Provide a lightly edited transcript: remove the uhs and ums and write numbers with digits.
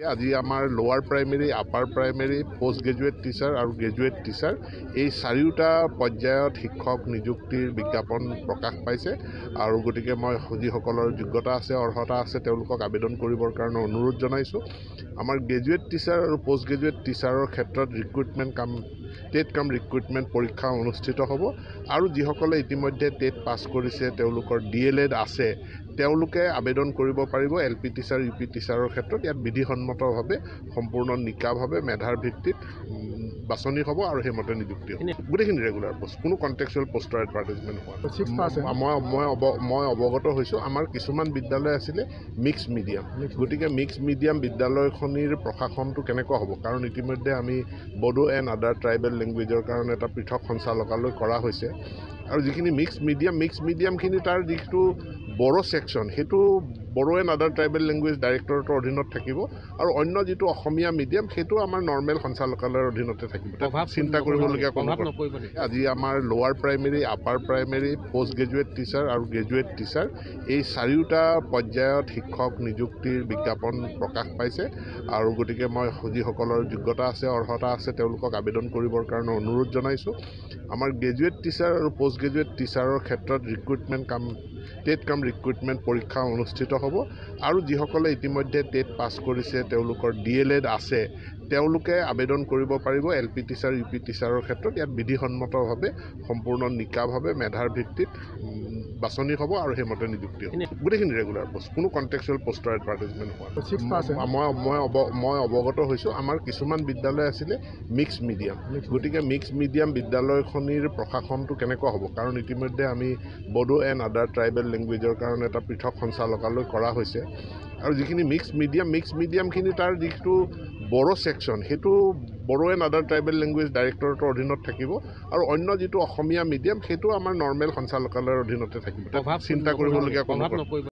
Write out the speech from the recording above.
আজি আমাৰ লোৱাৰ primary, upper primary, post graduate teacher আৰু গ্ৰেজুৱেট টিচাৰ এই চাৰিওটা পৰ্যায়ত শিক্ষক নিযুক্তিৰ বিজ্ঞাপন প্ৰকাশ পাইছে আৰু গতিকে মই যিসকলৰ যোগ্যতা আছে, অৰ্হতা আছে তেওঁলোকক আবেদন কৰিবৰ কাৰণে অনুৰোধ জনাইছোঁ। আমাৰ গ্ৰেজুৱেট টিচাৰ আৰু পোষ্ট গ্ৰেজুৱেট টিচাৰৰ ক্ষেত্ৰত টেট কাম ৰিক্ৰুইটমেণ্ট পৰীক্ষা অনুষ্ঠিত হ'ব আৰু যিসকলে ইতিমধ্যে টেট পাছ কৰিছে, তেওঁলোকৰ DLED আছে, তেওঁলোকে আবেদন কৰিব পাৰিব LP টিচাৰ, UP টিচাৰৰ ক্ষেত্ৰত। ইয়াত বিধিসন্মতভাৱে সম্পূৰ্ণ নিকাভাৱে মেধাৰ ভিত্তিত বাছনি হ'ব আৰু সেইমতে নিযুক্তি হ'ব। গোটেইখিনি ৰেগুলাৰ পোষ্ট, কোনো কণ্টেক্সুৱেল পোষ্টৰ এডভাৰটাইজমেণ্ট হোৱা মই অৱগত হৈছোঁ। আমাৰ কিছুমান বিদ্যালয় আছিলে মিক্স মিডিয়াম, গতিকে মিক্স মিডিয়াম বিদ্যালয়খনিৰ প্ৰশাসনটো কেনেকুৱা হ'ব, কাৰণ ইতিমধ্যে আমি বড়ো এণ্ড আদাৰ ট্ৰাইবেল লেংগুৱেজৰ কাৰণে এটা পৃথক সঞ্চালকালয় কৰা হৈছে আৰু যিখিনি মিক্স মিডিয়ামখিনি তাৰ যিটো বড়ো ছেকশ্যন, সেইটো Bodo and other tribal language ডাইৰেক্টৰেটৰ অধীনত থাকিব আৰু অন্য যিটো অসমীয়া মিডিয়াম সেইটো আমাৰ নৰ্মেল সঞ্চালকালয়ৰ অধীনতে থাকিব। চিন্তা কৰিবলগীয়া কোনো কথা। আজি আমাৰ লোৱাৰ primary, upper primary, post graduate teacher আৰু গ্ৰেজুৱেট টিচাৰ এই চাৰিওটা পৰ্যায়ত শিক্ষক নিযুক্তিৰ বিজ্ঞাপন প্ৰকাশ পাইছে আৰু গতিকে মই যিসকলৰ যোগ্যতা আছে, অৰ্হতা আছে তেওঁলোকক আবেদন কৰিবৰ কাৰণে অনুৰোধ জনাইছোঁ। আমাৰ গ্ৰেজুৱেট টিচাৰ আৰু পোষ্ট গ্ৰেজুৱেট টিচাৰৰ ক্ষেত্ৰত টেট কাম ৰিক্ৰুইটমেণ্ট পৰীক্ষা অনুষ্ঠিত হ'ব আৰু যিসকলে ইতিমধ্যে টেট পাছ কৰিছে, তেওঁলোকৰ DLED আছে, তেওঁলোকে আবেদন কৰিব পাৰিব LP টিচাৰ, UP টিচাৰৰ ক্ষেত্ৰত। ইয়াত বিধিসন্মতভাৱে সম্পূৰ্ণ নিকাভাৱে মেধাৰ ভিত্তিত বাছনি হ'ব আৰু সেইমতে নিযুক্তি হ'ব। গোটেইখিনি ৰেগুলাৰ পোষ্ট, কোনো কণ্টেক্সুৱেল পোষ্টৰ এডভাৰটাইজমেণ্ট হোৱা। মই অৱগত হৈছোঁ। আমাৰ কিছুমান বিদ্যালয় আছিলে মিক্স মিডিয়াম, গতিকে মিক্স মিডিয়াম বিদ্যালয়খনিৰ প্ৰশাসনটো কেনেকুৱা হ'ব, কাৰণ ইতিমধ্যে আমি বড়ো এণ্ড আদাৰ ট্ৰাইবেল লেংগুৱেজৰ কাৰণে এটা পৃথক সঞ্চালকালয় কৰা হৈছে আৰু যিখিনি মিক্স মিডিয়ামখিনি তাৰ যিটো বড়ো ছেকশ্যন, সেইটো Bodo and other tribal language ডাইৰেক্টৰেটৰ অধীনত থাকিব আৰু অন্য যিটো অসমীয়া মিডিয়াম সেইটো আমাৰ নৰ্মেল সঞ্চালকালয়ৰ অধীনতে থাকিব। চিন্তা কৰিবলগীয়া কোনো কথা।